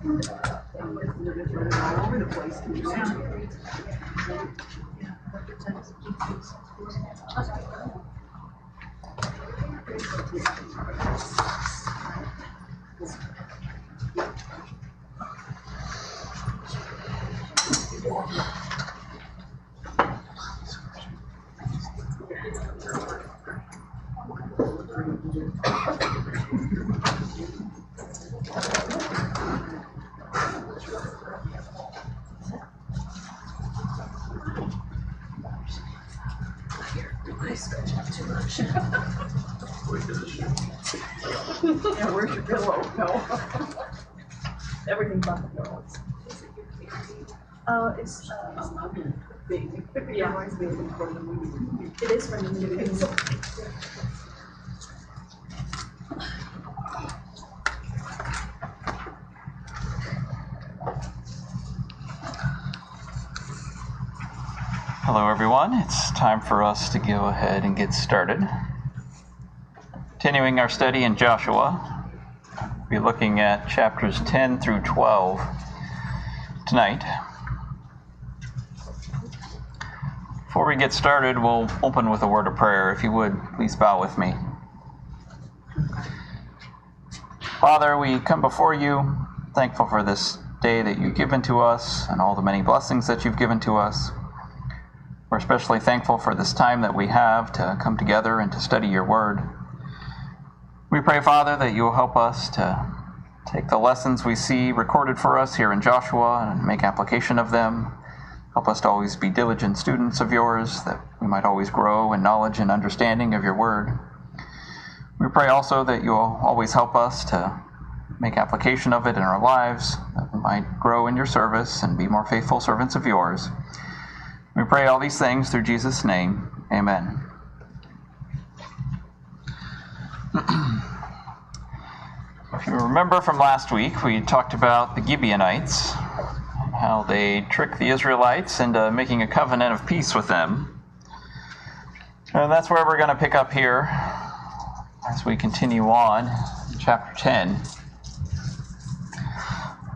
All over the place. Yeah, where's your pillow? No. Everything's on the pillow. It's Big. Yeah. Reminds me of the for the movie. it is from the movie. Hello everyone, it's time for us to go ahead and get started. Continuing our study in Joshua, we'll be looking at chapters 10 through 12 tonight. Before we get started, we'll open with a word of prayer. If you would, please bow with me. Father, we come before you, thankful for this day that you've given to us and all the many blessings that you've given to us. We're especially thankful for this time that we have to come together and to study your word. We pray, Father, that you will help us to take the lessons we see recorded for us here in Joshua and make application of them. Help us to always be diligent students of yours, that we might always grow in knowledge and understanding of your word. We pray also that you'll always help us to make application of it in our lives, that we might grow in your service and be more faithful servants of yours. We pray all these things through Jesus' name. Amen. If you remember from last week, we talked about the Gibeonites, how they tricked the Israelites into making a covenant of peace with them. And that's where we're going to pick up here as we continue on in chapter 10.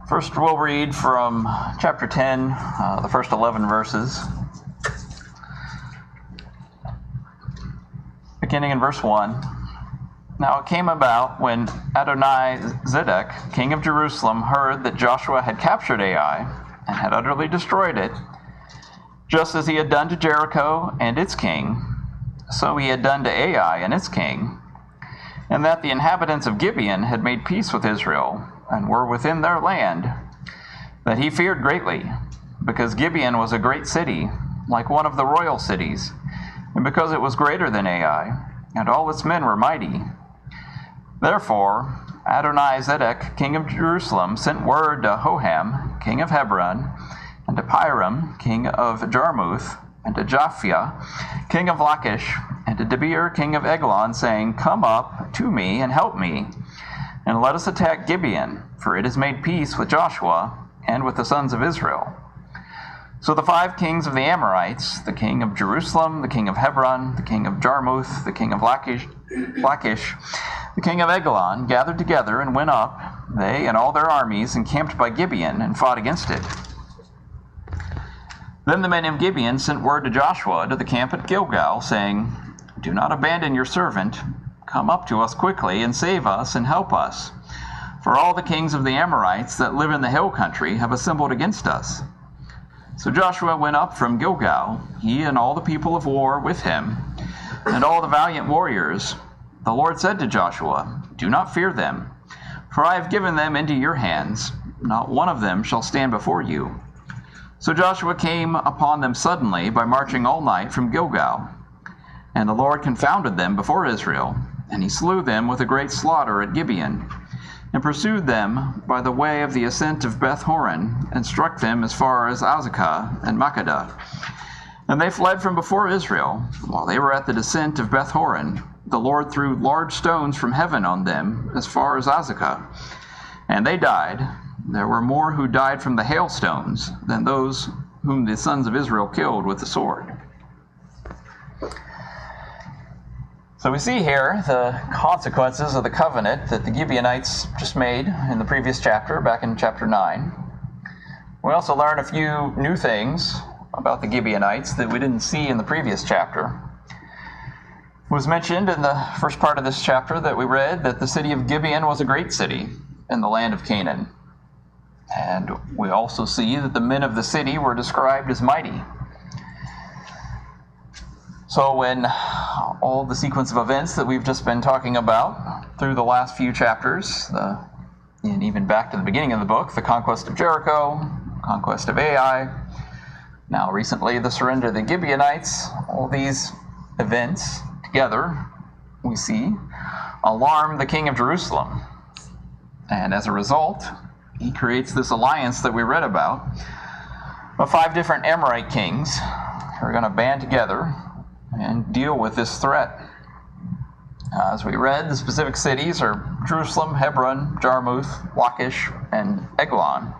First, we'll read from chapter 10, the first 11 verses. Beginning in verse 1. Now it came about when Adonai-Zedek, king of Jerusalem, heard that Joshua had captured Ai and had utterly destroyed it, just as he had done to Jericho and its king, so he had done to Ai and its king, and that the inhabitants of Gibeon had made peace with Israel and were within their land, that he feared greatly, because Gibeon was a great city, like one of the royal cities, and because it was greater than Ai, and all its men were mighty. Therefore Adonai-Zedek, king of Jerusalem, sent word to Hoham, king of Hebron, and to Piram, king of Jarmuth, and to Japhia, king of Lachish, and to Debir, king of Eglon, saying, Come up to me and help me, and let us attack Gibeon, for it has made peace with Joshua and with the sons of Israel. So the 5 kings of the Amorites, the king of Jerusalem, the king of Hebron, the king of Jarmuth, the king of Lachish, the king of Eglon, gathered together and went up, they and all their armies, encamped by Gibeon, and fought against it. Then the men of Gibeon sent word to Joshua to the camp at Gilgal, saying, Do not abandon your servant. Come up to us quickly, and save us, and help us. For all the kings of the Amorites that live in the hill country have assembled against us. So Joshua went up from Gilgal, he and all the people of war with him, and all the valiant warriors. The Lord said to Joshua, Do not fear them, for I have given them into your hands. Not one of them shall stand before you. So Joshua came upon them suddenly by marching all night from Gilgal. And the Lord confounded them before Israel, and he slew them with a great slaughter at Gibeon, and pursued them by the way of the ascent of Beth-horon, and struck them as far as Azekah and Makkedah. And they fled from before Israel. While they were at the descent of Beth-horon, the Lord threw large stones from heaven on them as far as Azekah, and they died. There were more who died from the hailstones than those whom the sons of Israel killed with the sword. So we see here the consequences of the covenant that the Gibeonites just made in the previous chapter, back in chapter 9. We also learn a few new things about the Gibeonites that we didn't see in the previous chapter. It was mentioned in the first part of this chapter that we read that the city of Gibeon was a great city in the land of Canaan. And we also see that the men of the city were described as mighty. So when all the sequence of events that we've just been talking about through the last few chapters, and even back to the beginning of the book, the conquest of Jericho, conquest of Ai, now recently the surrender of the Gibeonites, all these events together, we see, alarm the king of Jerusalem. And as a result, he creates this alliance that we read about of 5 different Amorite kings who are going to band together and deal with this threat. As we read, the specific cities are Jerusalem, Hebron, Jarmuth, Lachish, and Eglon.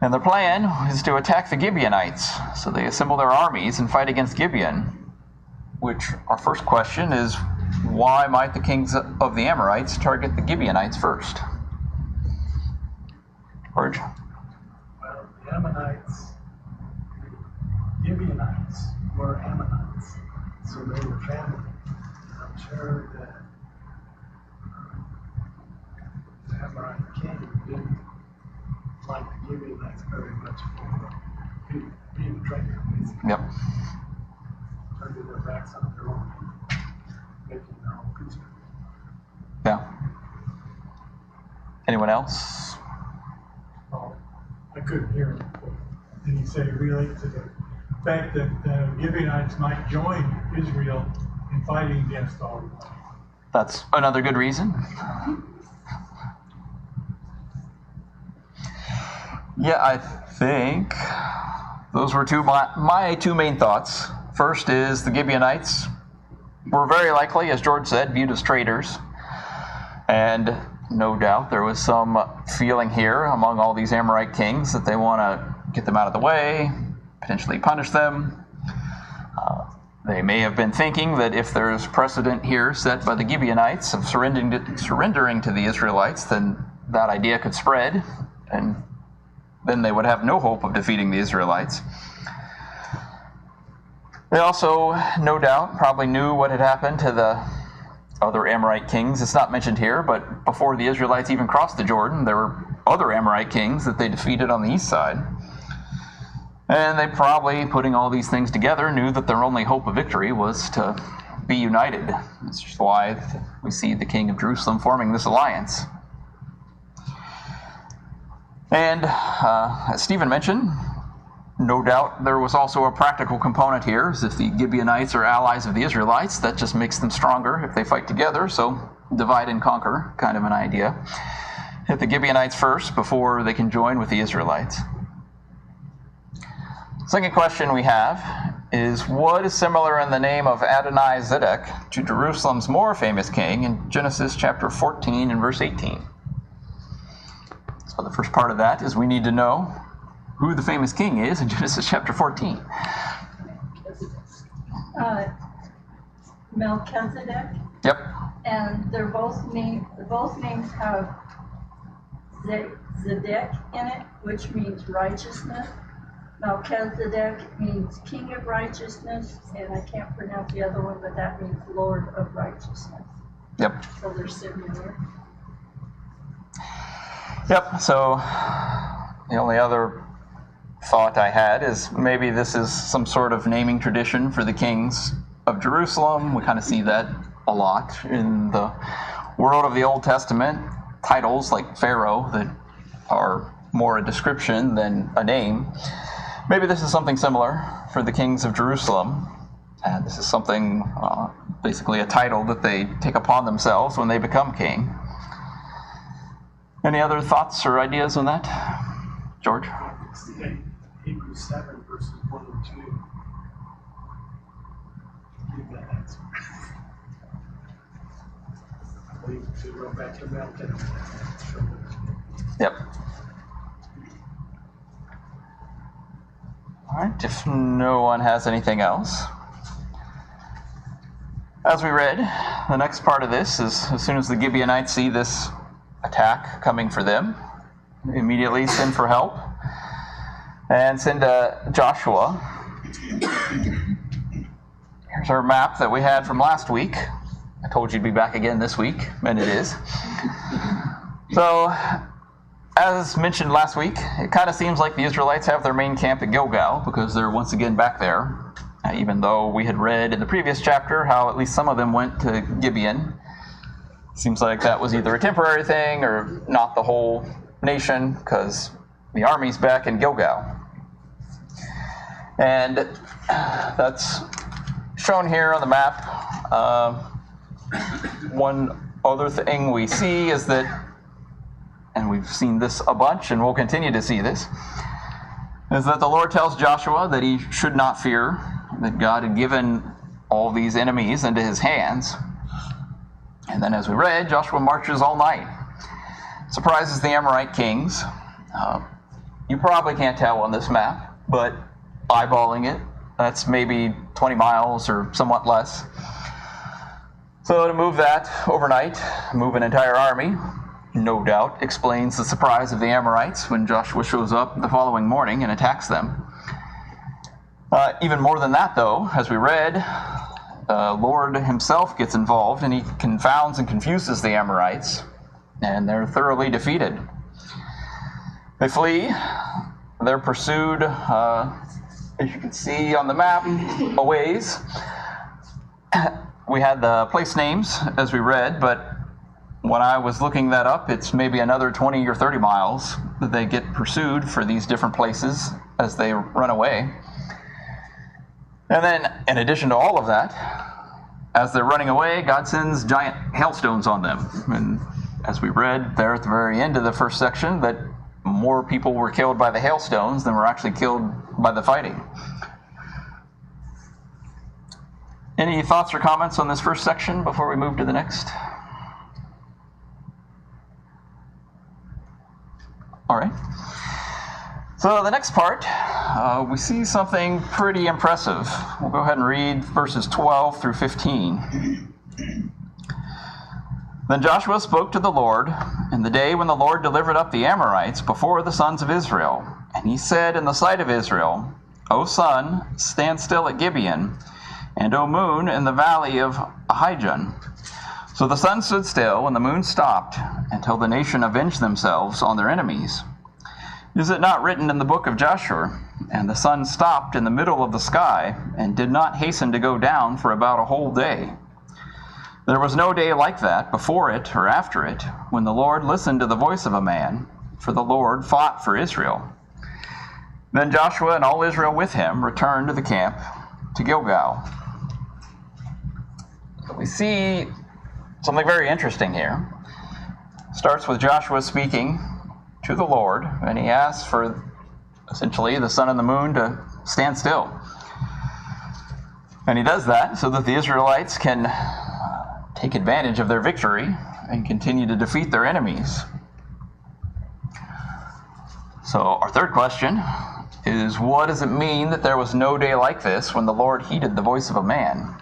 And their plan is to attack the Gibeonites. So they assemble their armies and fight against Gibeon, which our first question is, why might the kings of the Amorites target the Gibeonites first? George? Well, the Ammonites, Gibeonites were Ammonites, so they were family. I'm sure that the Amorite king didn't like the Gibeonites very much for being a traitor, basically. Yep. Turning their backs on their own people, making their own peace. Yeah. Anyone else? Oh, I couldn't hear him. Did he say relate to the fact that the Gibeonites might join Israel in fighting against all of them? That's another good reason. Yeah, I think those were my two main thoughts. First is the Gibeonites were very likely, as George said, viewed as traitors. And no doubt there was some feeling here among all these Amorite kings that they want to get them out of the way, potentially punish them. They may have been thinking that if there's precedent here set by the Gibeonites of surrendering to the Israelites, then that idea could spread, and then they would have no hope of defeating the Israelites. They also, no doubt, probably knew what had happened to the other Amorite kings. It's not mentioned here, but before the Israelites even crossed the Jordan, there were other Amorite kings that they defeated on the east side. And they probably, putting all these things together, knew that their only hope of victory was to be united. That's just why we see the king of Jerusalem forming this alliance. And as Stephen mentioned, no doubt there was also a practical component here. As if the Gibeonites are allies of the Israelites, that just makes them stronger if they fight together. So divide and conquer, kind of an idea. Hit the Gibeonites first before they can join with the Israelites. Second question we have is, what is similar in the name of Adonai-Zedek to Jerusalem's more famous king in Genesis chapter 14 and verse 18? So the first part of that is we need to know who the famous king is in Genesis chapter 14. Melchizedek. Yep. And both names have Zedek in it, which means righteousness. Melchizedek means king of righteousness, and I can't pronounce the other one, but that means Lord of righteousness. Yep. So they're similar. Yep. So the only other thought I had is maybe this is some sort of naming tradition for the kings of Jerusalem. We kind of see that a lot in the world of the Old Testament. Titles like Pharaoh that are more a description than a name. Maybe this is something similar for the kings of Jerusalem. And this is something, basically a title that they take upon themselves when they become king. Any other thoughts or ideas on that? George? Hebrews 7 verses 1 and 2. Give that answer. I believe we should go back to Melchizedek. Yep. All right, if no one has anything else, As we read, the next part of this is as soon as the Gibeonites see this attack coming for them, they immediately send for help and send Joshua. Here's our map that we had from last week. I told you to be back again this week, and it is. So, as mentioned last week, it kind of seems like the Israelites have their main camp at Gilgal because they're once again back there. Even though we had read in the previous chapter how at least some of them went to Gibeon. Seems like that was either a temporary thing or not the whole nation, because the army's back in Gilgal. And that's shown here on the map. One other thing we see is that, and we've seen this a bunch and we'll continue to see this, is that the Lord tells Joshua that he should not fear, that God had given all these enemies into his hands. And then as we read, Joshua marches all night, surprises the Amorite kings. You probably can't tell on this map, but eyeballing it, that's maybe 20 miles or somewhat less. So to move that overnight, move an entire army, no doubt explains the surprise of the Amorites when Joshua shows up the following morning and attacks them. Even more than that, though, as we read, Lord himself gets involved and he confounds and confuses the Amorites, and they're thoroughly defeated. They flee. They're pursued, as you can see on the map, a ways. We had the place names as we read, but when I was looking that up, it's maybe another 20 or 30 miles that they get pursued for these different places as they run away. And then, in addition to all of that, as they're running away, God sends giant hailstones on them. And as we read there at the very end of the first section, that more people were killed by the hailstones than were actually killed by the fighting. Any thoughts or comments on this first section before we move to the next? All right. So the next part, we see something pretty impressive. We'll go ahead and read verses 12 through 15. Then Joshua spoke to the Lord in the day when the Lord delivered up the Amorites before the sons of Israel. And he said in the sight of Israel, O sun, stand still at Gibeon, and O moon, in the valley of Ahijah. So the sun stood still, and the moon stopped, until the nation avenged themselves on their enemies. Is it not written in the book of Joshua? And the sun stopped in the middle of the sky, and did not hasten to go down for about a whole day. There was no day like that, before it or after it, when the Lord listened to the voice of a man, for the Lord fought for Israel. Then Joshua and all Israel with him returned to the camp to Gilgal. So we see something very interesting here. Starts with Joshua speaking to the Lord, and he asks for essentially the sun and the moon to stand still. And he does that so that the Israelites can take advantage of their victory and continue to defeat their enemies. So our third question is, what does it mean that there was no day like this when the Lord heeded the voice of a man?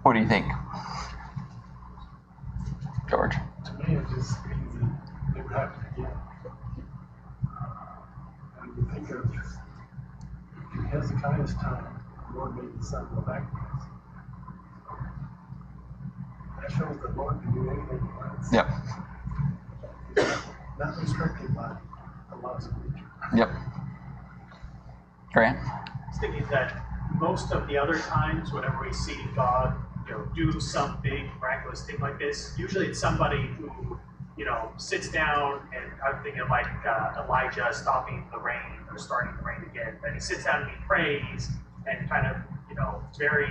What do you think, George? To me, it just means that it would happen again. And you think of in Hezekiah's time, the Lord made the sun go backwards. That shows the Lord can do anything he wants. Yep. Not restricted by the laws of nature. Yep. Grant? I was thinking that most of the other times, whenever we see God, do some big miraculous thing like this, usually it's somebody who, sits down, and I'm thinking of like Elijah stopping the rain or starting the rain again. But he sits down and he prays and kind of, very,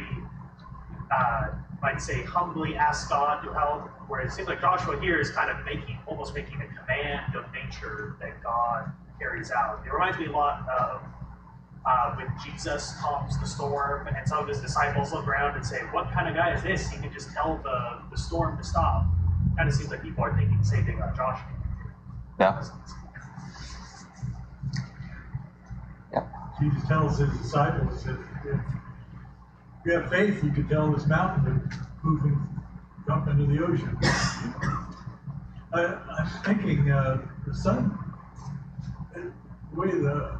might say, humbly asks God to help. Whereas it seems like Joshua here is kind of almost making a command of nature that God carries out. It reminds me a lot of when Jesus calms the storm, and some of his disciples look around and say, what kind of guy is this? He can just tell the storm to stop. Kind of seems like people are thinking the same thing about Joshua. Yeah. Jesus tells his disciples that if you have faith, you could tell this mountain to move and jump into the ocean. I'm thinking the sun, the way the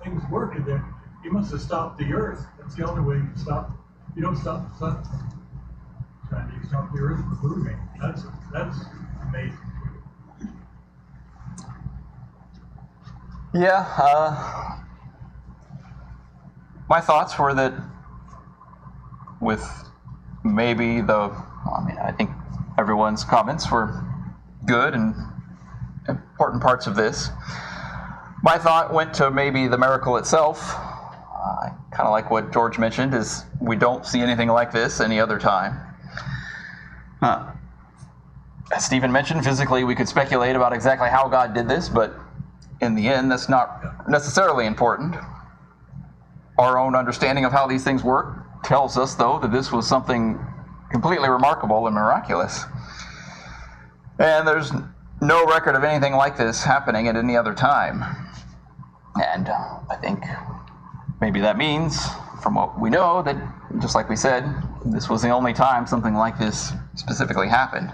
things work in there, he must have stopped the earth. That's the only way you can stop. You don't stop the sun from trying to stop the earth from moving. That's amazing. Yeah, my thoughts were that with maybe I think everyone's comments were good and important parts of this. My thought went to maybe the miracle itself. Kind of like what George mentioned, is we don't see anything like this any other time. As Stephen mentioned, physically we could speculate about exactly how God did this, but in the end, that's not necessarily important. Our own understanding of how these things work tells us, though, that this was something completely remarkable and miraculous. And there's no record of anything like this happening at any other time. And I think maybe that means, from what we know, that, just like we said, this was the only time something like this specifically happened.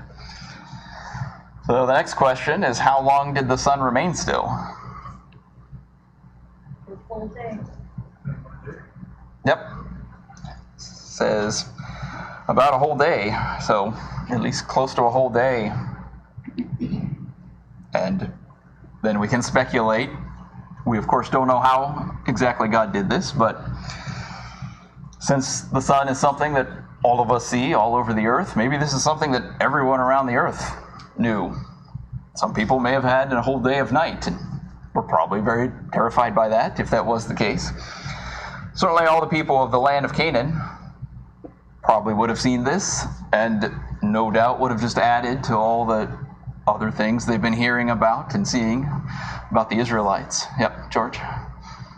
So the next question is, how long did the sun remain still? The full day. Yep. Says about a whole day, so at least close to a whole day. And then we can speculate. We, of course, don't know how exactly God did this, but since the sun is something that all of us see all over the earth, maybe this is something that everyone around the earth knew. Some people may have had a whole day of night, and were probably very terrified by that, if that was the case. Certainly all the people of the land of Canaan probably would have seen this, and no doubt would have just added to all the other things they've been hearing about and seeing about the Israelites. Yep, George?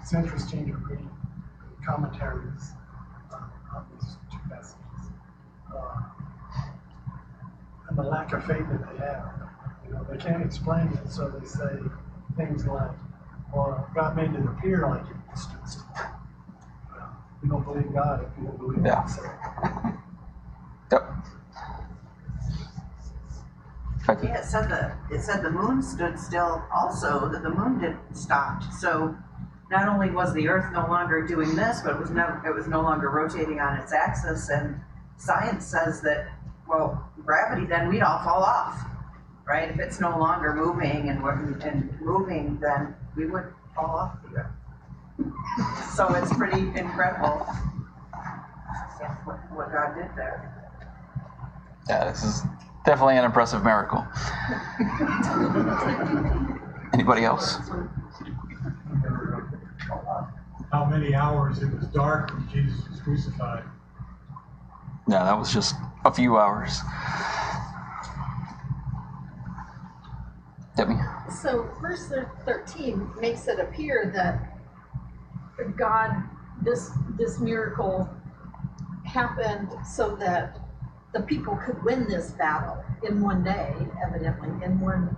It's interesting to read commentaries on these two passages. And the lack of faith that they have. They can't explain it, so they say things like, well, God made it appear like it stood still. You don't believe God if you don't believe what He said. Yep. Yeah, it said the moon stood still also, that the moon didn't stop. So not only was the earth no longer doing this, but it was no longer rotating on its axis, and science says that, well, gravity, then we'd all fall off, right? If it's no longer moving and moving, then we would fall off the earth. So it's pretty incredible what God did there. Yeah, this is definitely an impressive miracle. Anybody else? How many hours it was dark when Jesus was crucified? Yeah, that was just a few hours. Debbie? So verse 13 makes it appear that God, this miracle happened so that the people could win this battle in one day, evidently, in one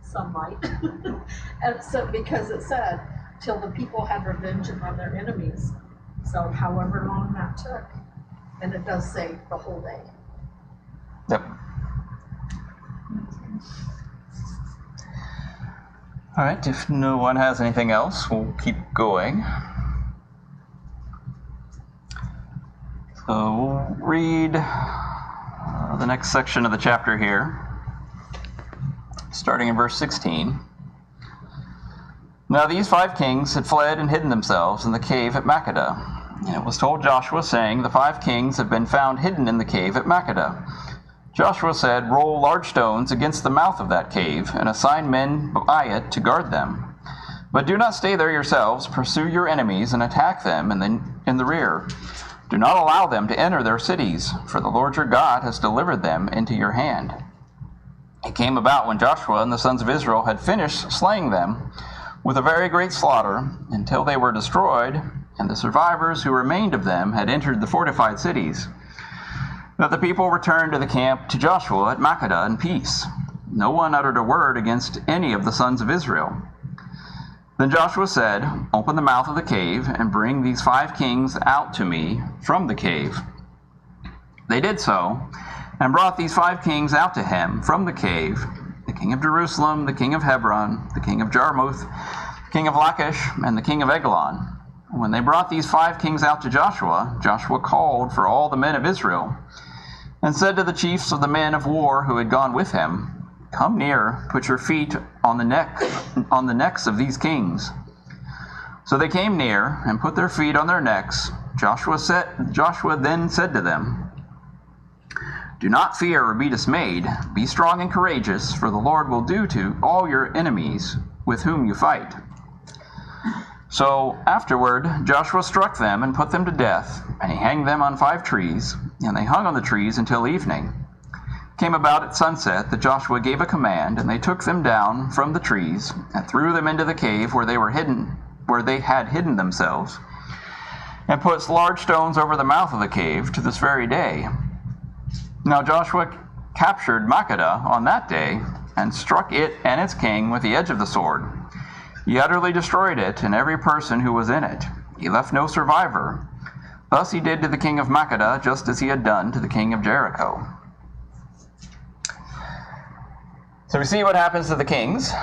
sunlight. And so, because it said, till the people had revenge upon their enemies. So however long that took. And it does say the whole day. Yep. All right, if no one has anything else, we'll keep going. So we'll read the next section of the chapter here, starting in verse 16. Now these 5 kings had fled and hidden themselves in the cave at Makkedah. And it was told Joshua, saying, the 5 kings have been found hidden in the cave at Makkedah. Joshua said, roll large stones against the mouth of that cave, and assign men by it to guard them. But do not stay there yourselves. Pursue your enemies and attack them in the rear. Do not allow them to enter their cities, for the Lord your God has delivered them into your hand. It came about when Joshua and the sons of Israel had finished slaying them with a very great slaughter, until they were destroyed, and the survivors who remained of them had entered the fortified cities, that the people returned to the camp to Joshua at Makkedah in peace. No one uttered a word against any of the sons of Israel. Then Joshua said, "Open the mouth of the cave and bring these 5 kings out to me from the cave." They did so, and brought these 5 kings out to him from the cave, the king of Jerusalem, the king of Hebron, the king of Jarmuth, the king of Lachish, and the king of Eglon. When they brought these 5 kings out to Joshua, Joshua called for all the men of Israel, and said to the chiefs of the men of war who had gone with him, "Come near, put your feet on the necks of these kings." So they came near and put their feet on their necks. Joshua then said to them, "Do not fear or be dismayed. Be strong and courageous, for the Lord will do to all your enemies with whom you fight." So afterward Joshua struck them and put them to death, and he hanged them on 5 trees, and they hung on the trees until evening. It came about at sunset that Joshua gave a command, and they took them down from the trees and threw them into the cave where they had hidden themselves, and put large stones over the mouth of the cave to this very day. Now Joshua captured Makkedah on that day, and struck it and its king with the edge of the sword. He utterly destroyed it and every person who was in it. He left no survivor. Thus he did to the king of Makkedah just as he had done to the king of Jericho. So we see what happens to the kings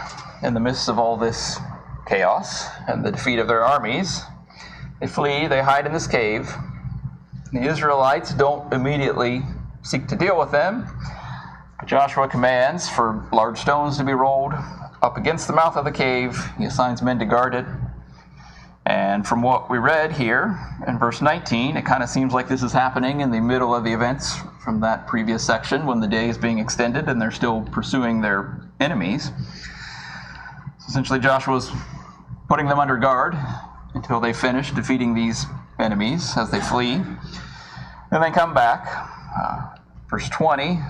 in the midst of all this chaos and the defeat of their armies. They flee, they hide in this cave. The Israelites don't immediately seek to deal with them, but Joshua commands for large stones to be rolled up against the mouth of the cave. He assigns men to guard it. And from what we read here in verse 19, it kind of seems like this is happening in the middle of the events from that previous section when the day is being extended and they're still pursuing their enemies. So essentially Joshua's putting them under guard until they finish defeating these enemies as they flee. And then come back. Verse 20,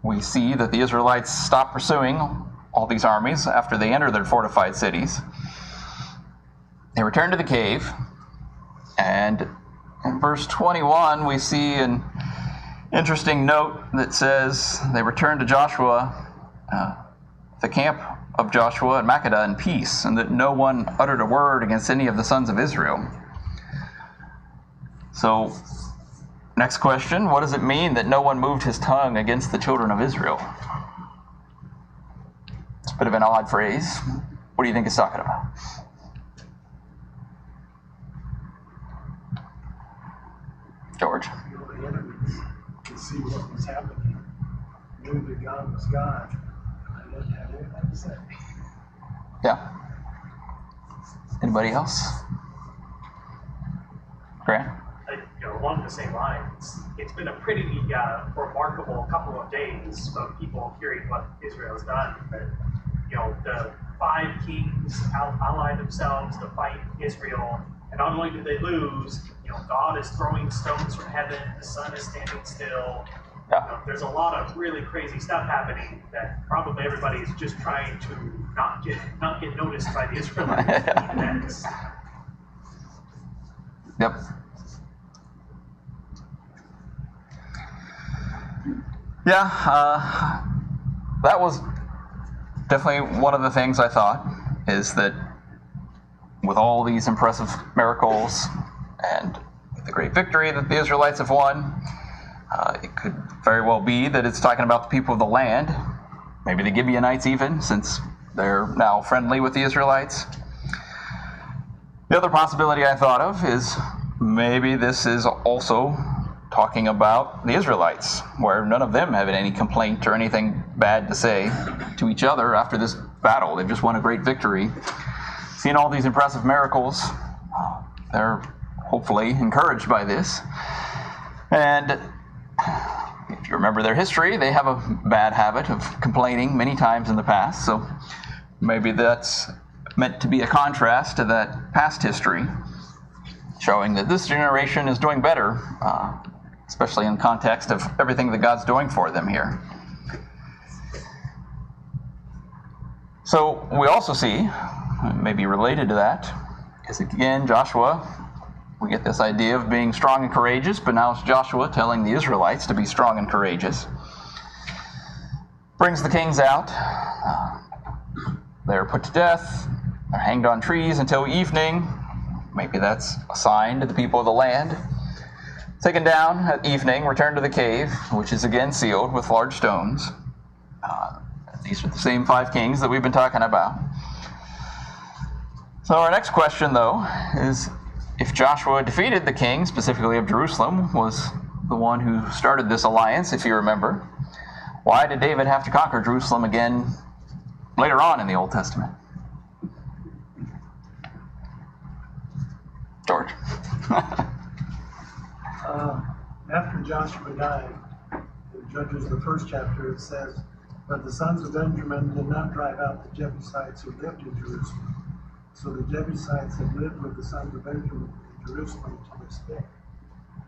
we see that the Israelites stop pursuing all these armies after they enter their fortified cities. They return to the cave, and in verse 21 we see an interesting note that says they returned to Joshua, the camp of Joshua at Makkedah, in peace, and that no one uttered a word against any of the sons of Israel. So, next question, what does it mean that no one moved his tongue against the children of Israel? It's a bit of an odd phrase. What do you think it's talking about? George? The enemies could see what was happening, knew that God was God, and they didn't have anything to say. Yeah. Anybody else? Grant? Along the same lines, it's been a pretty remarkable couple of days of people hearing what Israel has done. But, the 5 kings ally themselves to fight Israel, and not only do they lose, God is throwing stones from heaven, the sun is standing still. Yeah. There's a lot of really crazy stuff happening that probably everybody is just trying to not get noticed by the Israelites. Yep. Yeah, that was definitely one of the things I thought, is that with all these impressive miracles and the great victory that the Israelites have won, it could very well be that it's talking about the people of the land, maybe the Gibeonites even, since they're now friendly with the Israelites. The other possibility I thought of is maybe this is also talking about the Israelites, where none of them have any complaint or anything bad to say to each other after this battle. They've just won a great victory. Seeing all these impressive miracles, they're hopefully encouraged by this. And if you remember their history, they have a bad habit of complaining many times in the past, so maybe that's meant to be a contrast to that past history, showing that this generation is doing better, especially in context of everything that God's doing for them here. So we also see, maybe related to that, is again Joshua. We get this idea of being strong and courageous, but now it's Joshua telling the Israelites to be strong and courageous. Brings the kings out. They're put to death. They're hanged on trees until evening. Maybe that's a sign to the people of the land. Taken down at evening, returned to the cave, which is again sealed with large stones. These are the same 5 kings that we've been talking about. So our next question, though, is if Joshua defeated the king, specifically of Jerusalem, was the one who started this alliance, if you remember, why did David have to conquer Jerusalem again later on in the Old Testament? George. After Joshua died, in Judges, the 1st chapter, it says, "But the sons of Benjamin did not drive out the Jebusites who lived in Jerusalem. So the Jebusites had lived with the sons of Benjamin in Jerusalem to this day."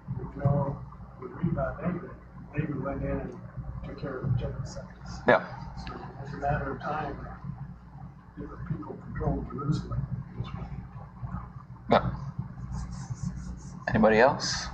We read about David. David went in and took care of the Jebusites. Yeah. So it was a matter of time. Different people controlled Jerusalem. Yep. Anybody else?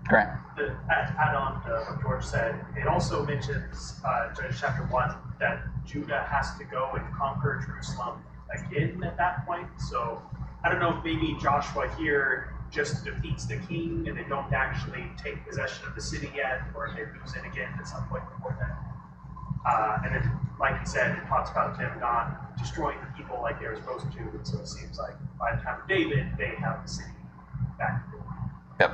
Grant. To add on to what George said, it also mentions Judges chapter 1 that Judah has to go and conquer Jerusalem again at that point. So I don't know if maybe Joshua here just defeats the king and they don't actually take possession of the city yet, or if they lose it again at some point before then. And then, like he said, it talks about them not destroying the people like they were supposed to. And so it seems like by the time of David, they have the city back. Yep.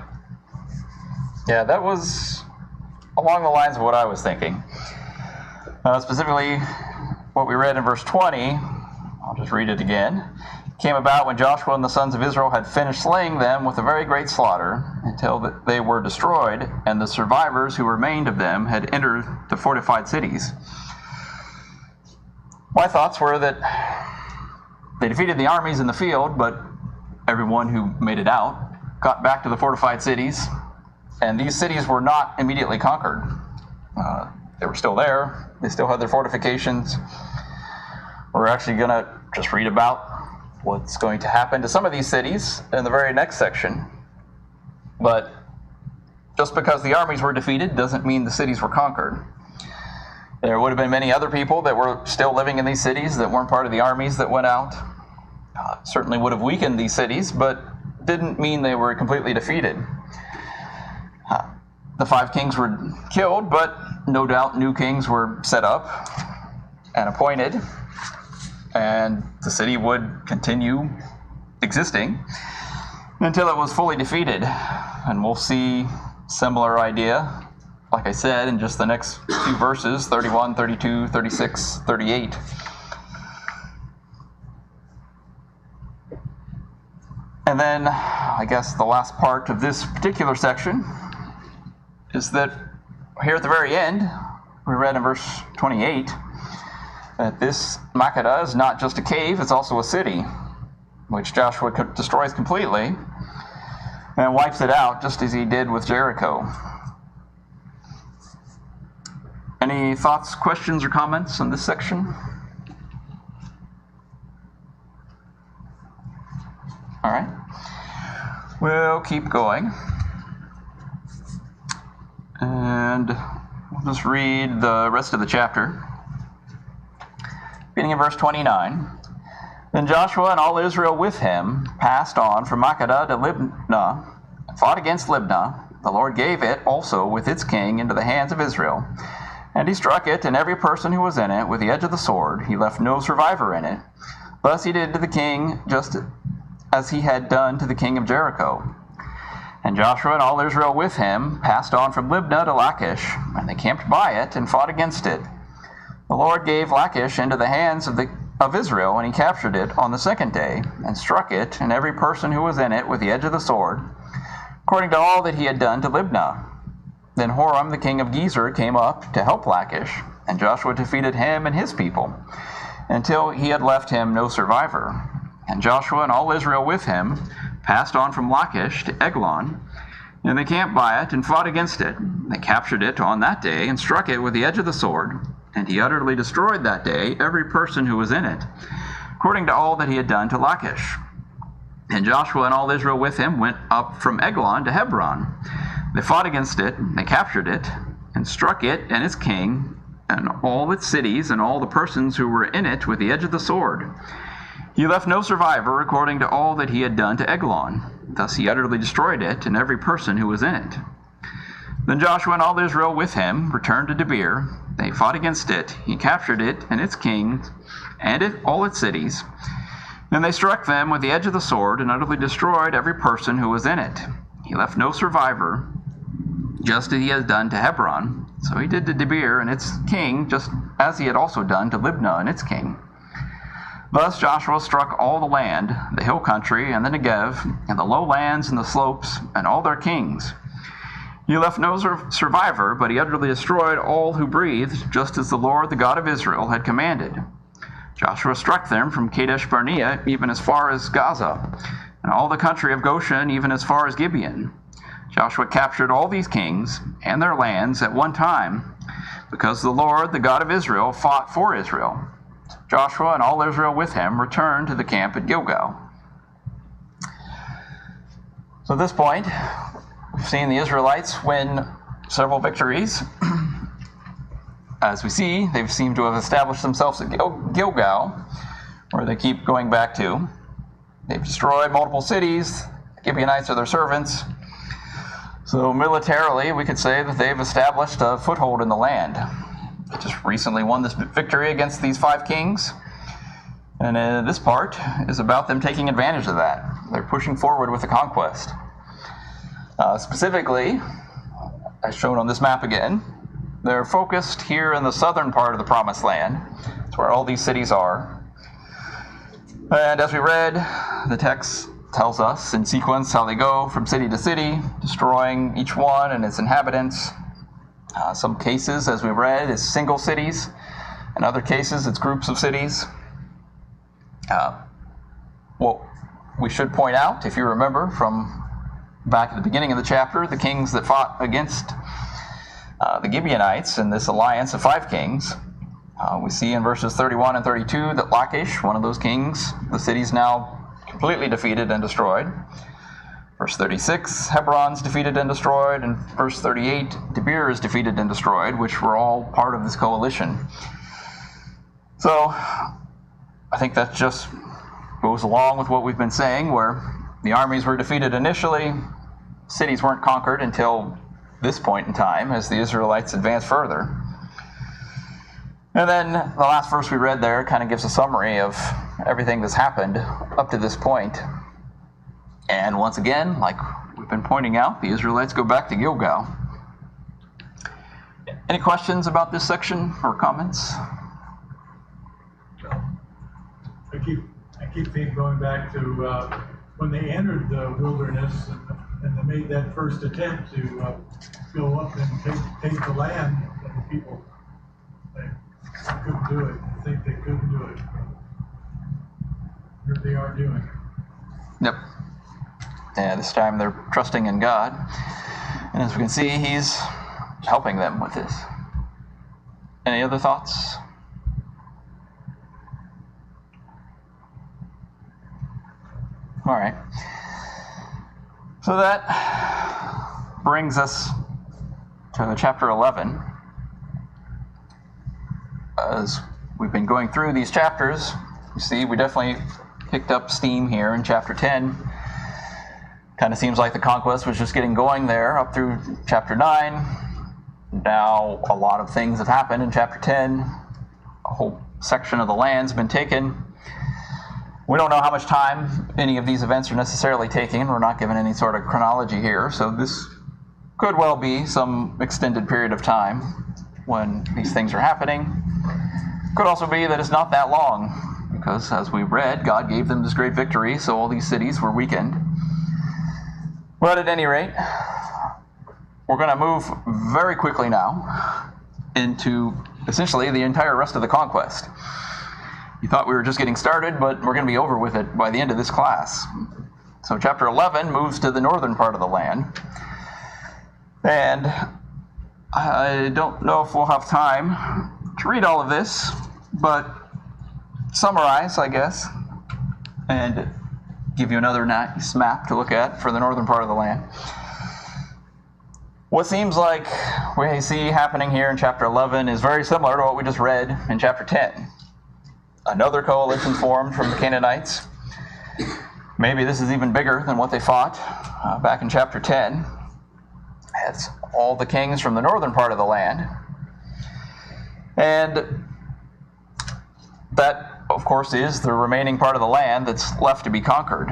Yeah, that was along the lines of what I was thinking. Specifically, what we read in verse 20, I'll just read it again. Came about when Joshua and the sons of Israel had finished slaying them with a very great slaughter until they were destroyed, and the survivors who remained of them had entered the fortified cities. My thoughts were that they defeated the armies in the field, but everyone who made it out got back to the fortified cities, and these cities were not immediately conquered. They were still there. They still had their fortifications. We're actually going to just read about what's going to happen to some of these cities in the very next section. But just because the armies were defeated doesn't mean the cities were conquered. There would have been many other people that were still living in these cities that weren't part of the armies that went out. Certainly would have weakened these cities, but didn't mean they were completely defeated. The 5 kings were killed, but no doubt new kings were set up and appointed, and the city would continue existing until it was fully defeated. And we'll see similar idea, like I said, in just the next few verses, 31, 32, 36, 38. And then, I guess the last part of this particular section is that here at the very end, we read in verse 28, that this Makkedah is not just a cave, it's also a city, which Joshua destroys completely and wipes it out just as he did with Jericho. Any thoughts, questions, or comments on this section? All right. We'll keep going. And we'll just read the rest of the chapter. Beginning in verse 29. Then Joshua and all Israel with him passed on from Makkedah to Libnah, and fought against Libnah. The Lord gave it also with its king into the hands of Israel. And he struck it, and every person who was in it, with the edge of the sword. He left no survivor in it. Thus he did to the king just as he had done to the king of Jericho. And Joshua and all Israel with him passed on from Libnah to Lachish, and they camped by it and fought against it. The Lord gave Lachish into the hands of Israel, and he captured it on the 2nd day, and struck it, and every person who was in it, with the edge of the sword, according to all that he had done to Libnah. Then Horam the king of Gezer came up to help Lachish, and Joshua defeated him and his people, until he had left him no survivor. And Joshua and all Israel with him passed on from Lachish to Eglon, and they camped by it and fought against it. They captured it on that day and struck it with the edge of the sword, and he utterly destroyed that day every person who was in it, according to all that he had done to Lachish. And Joshua and all Israel with him went up from Eglon to Hebron. They fought against it, they captured it, and struck it and its king, and all its cities and all the persons who were in it with the edge of the sword. He left no survivor according to all that he had done to Eglon. Thus he utterly destroyed it and every person who was in it. Then Joshua and all Israel with him returned to Debir. They fought against it. He captured it and its king and all its cities. Then they struck them with the edge of the sword and utterly destroyed every person who was in it. He left no survivor, just as he had done to Hebron. So he did to Debir and its king, just as he had also done to Libnah and its king. Thus Joshua struck all the land, the hill country and the Negev, and the lowlands and the slopes, and all their kings. He left no survivor, but he utterly destroyed all who breathed, just as the Lord, the God of Israel, had commanded. Joshua struck them from Kadesh Barnea even as far as Gaza, and all the country of Goshen even as far as Gibeon. Joshua captured all these kings and their lands at one time, because the Lord, the God of Israel, fought for Israel. Joshua and all Israel with him returned to the camp at Gilgal. So at this point, we've seen the Israelites win several victories. As we see, they've seemed to have established themselves at Gilgal, where they keep going back to. They've destroyed multiple cities. The Gibeonites are their servants. So militarily, we could say that they've established a foothold in the land. They just recently won this victory against these 5 kings. And this part is about them taking advantage of that. They're pushing forward with the conquest. Specifically, as shown on this map again, they're focused here in the southern part of the Promised Land. It's where all these cities are. And as we read, the text tells us in sequence how they go from city to city, destroying each one and its inhabitants. Some cases, as we read, is single cities. In other cases, it's groups of cities. Well, we should point out, if you remember from back at the beginning of the chapter, the kings that fought against the Gibeonites in this alliance of 5 kings. We see in verses 31 and 32 that Lachish, one of those kings, the city's now completely defeated and destroyed. Verse 36, Hebron's defeated and destroyed, and verse 38, Debir is defeated and destroyed, which were all part of this coalition. So, I think that just goes along with what we've been saying, where the armies were defeated initially, cities weren't conquered until this point in time, as the Israelites advanced further. And then the last verse we read there kind of gives a summary of everything that's happened up to this point. And once again, like we've been pointing out, the Israelites go back to Gilgal. Any questions about this section or comments? I keep thinking, going back to when they entered the wilderness and they made that first attempt to go up and take the land, and the people they couldn't do it. I think they couldn't do it. Here they are doing it. Yep. Yeah, this time they're trusting in God. And as we can see, he's helping them with this. Any other thoughts? All right. So that brings us to chapter 11. As we've been going through these chapters, you see we definitely picked up steam here in chapter 10. Kind of seems like the conquest was just getting going there up through chapter 9. Now a lot of things have happened in chapter 10. A whole section of the land's been taken. We don't know how much time any of these events are necessarily taking. We're not given any sort of chronology here, so this could well be some extended period of time when these things are happening. Could also be that it's not that long, because as we read, God gave them this great victory, so all these cities were weakened. But at any rate, we're going to move very quickly now into essentially the entire rest of the conquest. You thought we were just getting started, but we're going to be over with it by the end of this class. So chapter 11 moves to the northern part of the land. And I don't know if we'll have time to read all of this, but summarize, I guess, and give you another nice map to look at for the northern part of the land. What seems like we see happening here in chapter 11 is very similar to what we just read in chapter 10. Another coalition formed from the Canaanites. Maybe this is even bigger than what they fought back in chapter 10. It's all the kings from the northern part of the land. And that, of course, is the remaining part of the land that's left to be conquered.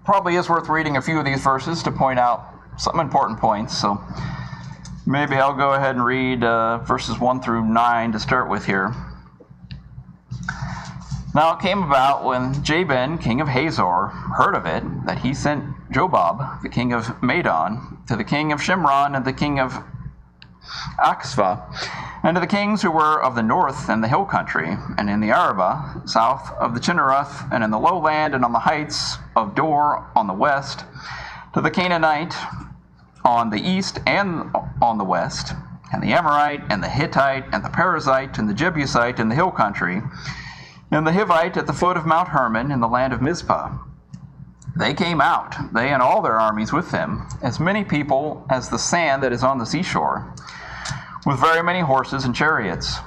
Probably is worth reading a few of these verses to point out some important points. So maybe I'll go ahead and read verses 1 through 9 to start with here. Now it came about when Jabin, king of Hazor, heard of it, that he sent Jobab, the king of Madon, to the king of Shimron and the king of Achsva, and to the kings who were of the north and the hill country, and in the Arabah, south of the Chinneroth, and in the lowland, and on the heights of Dor on the west, to the Canaanite on the east and on the west, and the Amorite, and the Hittite, and the Perizzite, and the Jebusite in the hill country, and the Hivite at the foot of Mount Hermon in the land of Mizpah. They came out, they and all their armies with them, as many people as the sand that is on the seashore, with very many horses and chariots.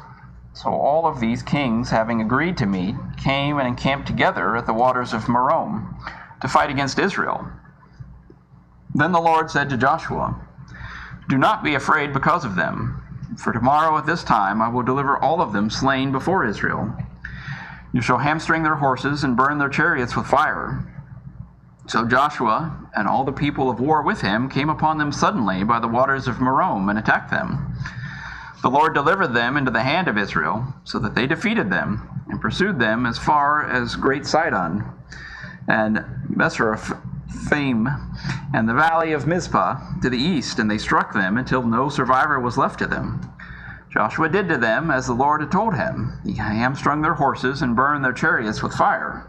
So all of these kings, having agreed to meet, came and encamped together at the waters of Merom to fight against Israel. Then the Lord said to Joshua, "Do not be afraid because of them, for tomorrow at this time I will deliver all of them slain before Israel. You shall hamstring their horses and burn their chariots with fire." So Joshua and all the people of war with him came upon them suddenly by the waters of Merom and attacked them. The Lord delivered them into the hand of Israel, so that they defeated them and pursued them as far as Great Sidon and Mesraphim and the valley of Mizpah to the east, and they struck them until no survivor was left to them. Joshua did to them as the Lord had told him. He hamstrung their horses and burned their chariots with fire.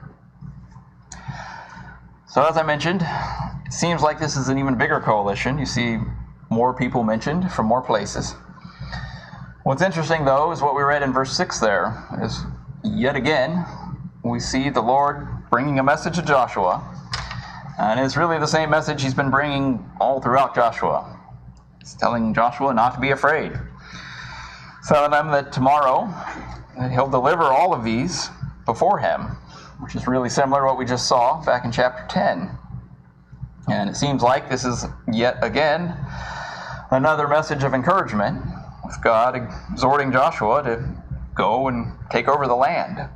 So as I mentioned, it seems like this is an even bigger coalition. You see more people mentioned from more places. What's interesting, though, is what we read in verse 6 there, is yet again, we see the Lord bringing a message to Joshua, and it's really the same message he's been bringing all throughout Joshua. He's telling Joshua not to be afraid, telling them that tomorrow that he'll deliver all of these before him, which is really similar to what we just saw back in chapter 10. And it seems like this is yet again another message of encouragement, with God exhorting Joshua to go and take over the land.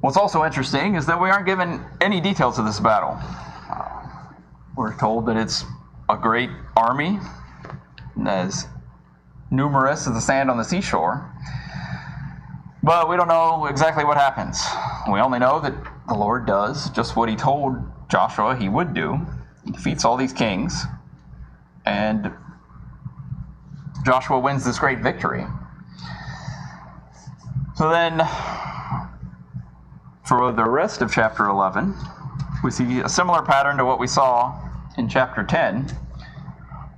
What's also interesting is that we aren't given any details of this battle. We're told that it's a great army, as numerous as the sand on the seashore, but we don't know exactly what happens. We only know that the Lord does just what he told Joshua he would do. He defeats all these kings, and Joshua wins this great victory. So then, for the rest of chapter 11, we see a similar pattern to what we saw in chapter 10.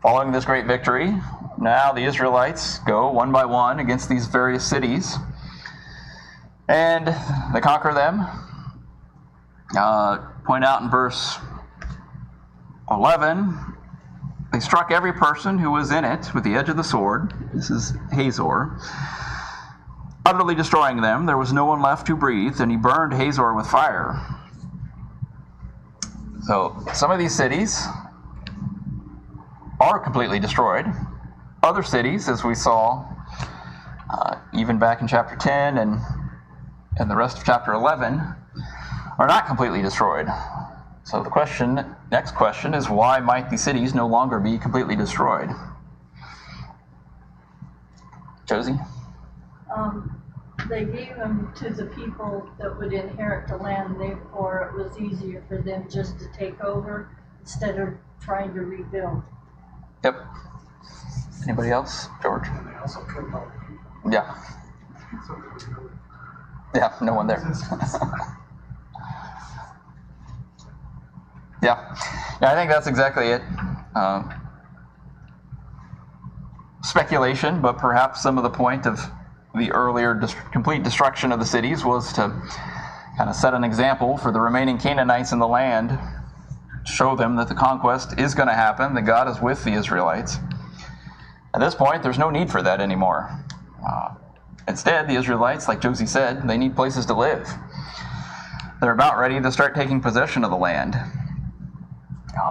Following this great victory, now the Israelites go one by one against these various cities, and they conquer them. Point out in verse 11, they struck every person who was in it with the edge of the sword. This is Hazor, utterly destroying them. There was no one left who breathed, and he burned Hazor with fire. So some of these cities are completely destroyed. Other cities, as we saw even back in chapter 10 and the rest of chapter 11, are not completely destroyed. So the next question is, why might these cities no longer be completely destroyed? Josie? They gave them to the people that would inherit the land, therefore it was easier for them just to take over instead of trying to rebuild. Yep. Anybody else? George? And they also killed all the people. Yeah. So there was no Yeah, no one there. resistance. Yeah, I think that's exactly it. Speculation, but perhaps some of the point of the earlier complete destruction of the cities was to kind of set an example for the remaining Canaanites in the land, show them that the conquest is going to happen, that God is with the Israelites. At this point, there's no need for that anymore. Instead, the Israelites, like Josie said, they need places to live. They're about ready to start taking possession of the land.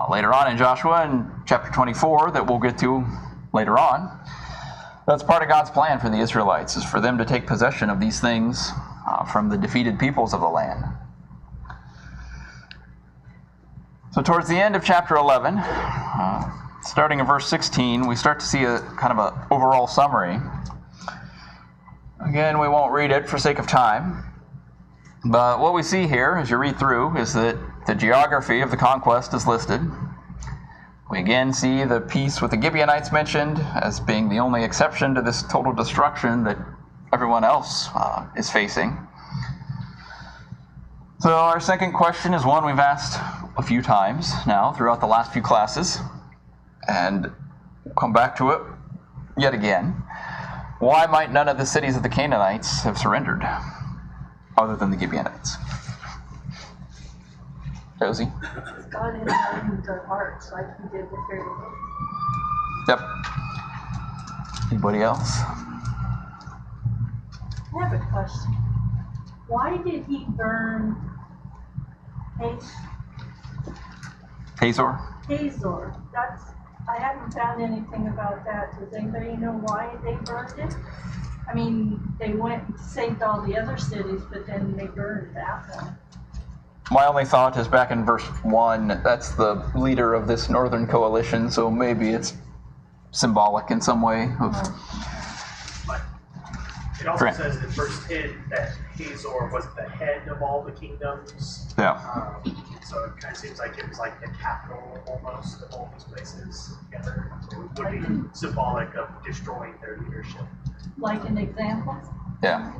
Later on in Joshua, in chapter 24, that we'll get to later on, that's part of God's plan for the Israelites, is for them to take possession of these things from the defeated peoples of the land. So towards the end of chapter 11, starting in verse 16, we start to see a kind of an overall summary. Again, we won't read it for sake of time, but what we see here as you read through is that the geography of the conquest is listed. We again see the peace with the Gibeonites mentioned as being the only exception to this total destruction that everyone else is facing. So our second question is one we've asked a few times now throughout the last few classes, and we'll come back to it yet again. Why might none of the cities of the Canaanites have surrendered other than the Gibeonites? Josie? God had hardened their hearts like he did with Pharaoh. Yep. Anybody else? I have a question. Why did he burn Hazor? Hazor? I haven't found anything about that. Does anybody know why they burned it? I mean, they went and saved all the other cities, but then they burned that one. My only thought is back in verse 1, that's the leader of this northern coalition, so maybe it's symbolic in some way of... But it also says in verse 10 that Hazor was the head of all the kingdoms. Yeah. So it kind of seems like it was like the capital almost of all these places together. So it would be symbolic of destroying their leadership. Like an example? Yeah.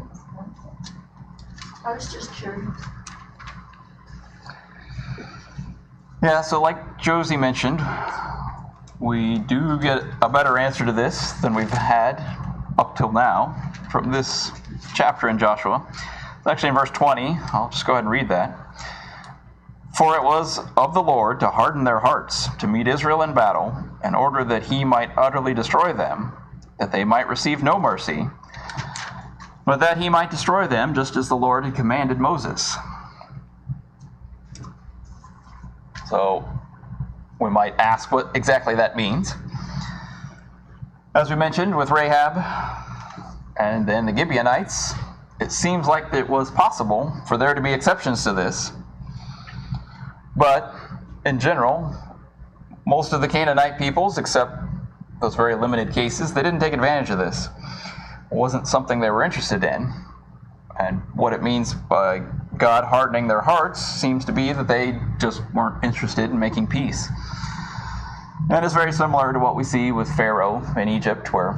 I was just curious. Yeah, so like Josie mentioned, we do get a better answer to this than we've had up till now from this chapter in Joshua. It's actually in verse 20. I'll just go ahead and read that. For it was of the Lord to harden their hearts to meet Israel in battle, in order that he might utterly destroy them, that they might receive no mercy, but that he might destroy them just as the Lord had commanded Moses. So we might ask what exactly that means. As we mentioned with Rahab and then the Gibeonites, it seems like it was possible for there to be exceptions to this. But in general, most of the Canaanite peoples, except those very limited cases, they didn't take advantage of this. It wasn't something they were interested in. And what it means by God hardening their hearts seems to be that they just weren't interested in making peace. And it's very similar to what we see with Pharaoh in Egypt, where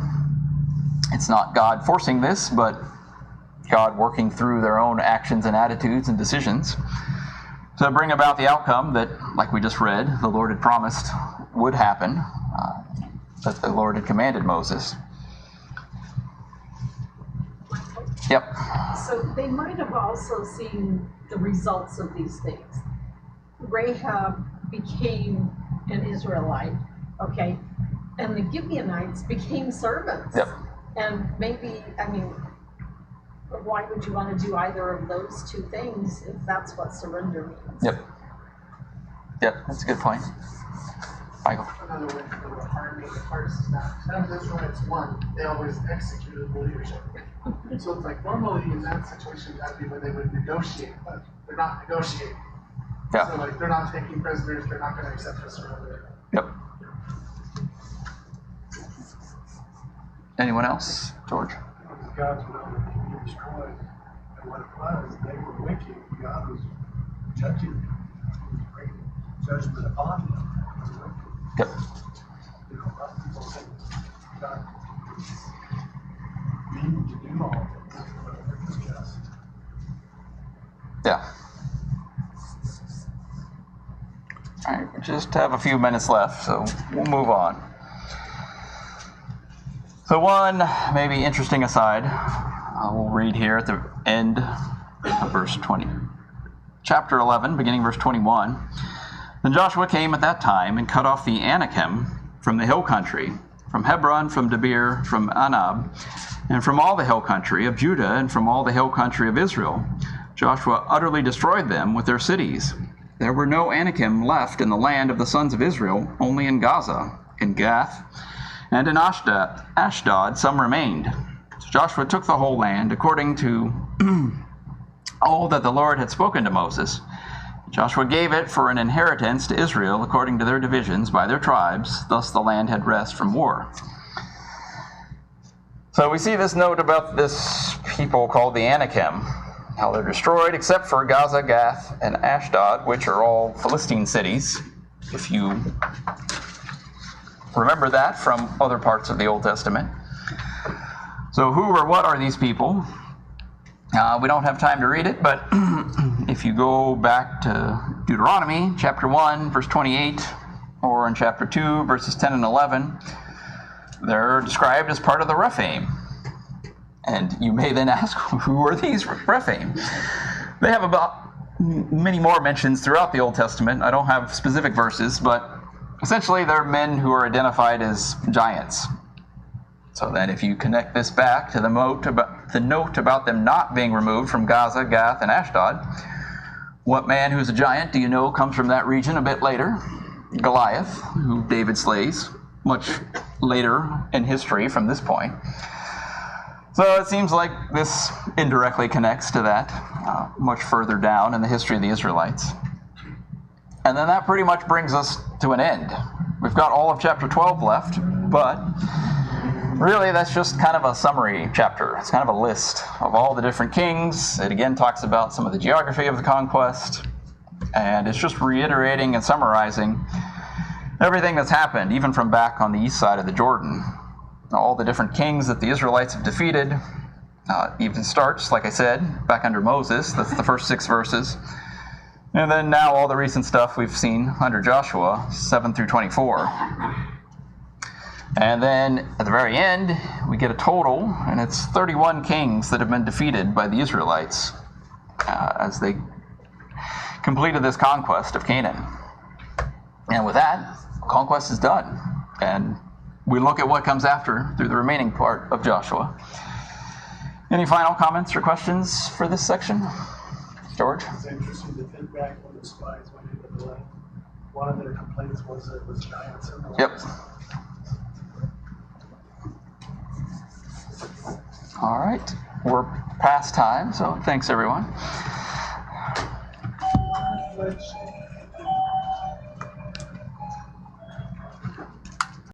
it's not God forcing this, but God working through their own actions and attitudes and decisions to bring about the outcome that, like we just read, the Lord had promised would happen, that the Lord had commanded Moses. Yep. So they might have also seen the results of these things. Rahab became an Israelite, okay? And the Gibeonites became servants. Yep. And maybe, I mean, why would you want to do either of those two things if that's what surrender means? Yep. Yep, that's a good point. Michael. Another way to go hardening the hearts is that none of the Israelites won. They always executed the leadership. So it's like normally in that situation that'd be when they would negotiate, but they're not negotiating. Yeah. So like they're not taking prisoners, they're not going to accept a surrender. Yep. Anyone else? George? It was God's will that he be destroyed. And what it was, they were wicked. God was judging them. He was bringing judgment upon them. They were wicked. Yep. You know, a lot of people think God mean to do all this, but it was just. Yeah. All right, we just have a few minutes left, so we'll move on. So one maybe interesting aside, we'll read here at the end verse 20. Chapter 11, beginning verse 21. Then Joshua came at that time and cut off the Anakim from the hill country, from Hebron, from Debir, from Anab, and from all the hill country of Judah, and from all the hill country of Israel. Joshua utterly destroyed them with their cities. There were no Anakim left in the land of the sons of Israel, only in Gaza, in Gath, and in Ashdod some remained. So Joshua took the whole land according to all that the Lord had spoken to Moses. Joshua gave it for an inheritance to Israel according to their divisions by their tribes. Thus the land had rest from war. So we see this note about this people called the Anakim, how they're destroyed except for Gaza, Gath, and Ashdod, which are all Philistine cities, if you remember that from other parts of the Old Testament. So who or what are these people? We don't have time to read it, but if you go back to Deuteronomy chapter 1, verse 28, or in chapter 2, verses 10 and 11, they're described as part of the Rephaim. And you may then ask, who are these Rephaim? They have about many more mentions throughout the Old Testament. I don't have specific verses, but essentially they're men who are identified as giants. So then if you connect this back to the note about them not being removed from Gaza, Gath, and Ashdod, what man who's a giant do you know comes from that region a bit later? Goliath, who David slays much later in history from this point. So it seems like this indirectly connects to that much further down in the history of the Israelites. And then that pretty much brings us to an end. We've got all of chapter 12 left, but really that's just kind of a summary chapter. It's kind of a list of all the different kings. It again talks about some of the geography of the conquest, and it's just reiterating and summarizing everything that's happened, even from back on the east side of the Jordan. All the different kings that the Israelites have defeated. Even starts, like I said, back under Moses. That's the first 6 verses. And then now all the recent stuff we've seen under Joshua, 7 through 24. And then at the very end, we get a total, and it's 31 kings that have been defeated by the Israelites as they completed this conquest of Canaan. And with that, conquest is done. And we look at what comes after through the remaining part of Joshua. Any final comments or questions for this section? George? It's interesting to think back when the spies went into the land. One of their complaints was that it was giants in the land. Yep. All right. We're past time, so thanks everyone. Which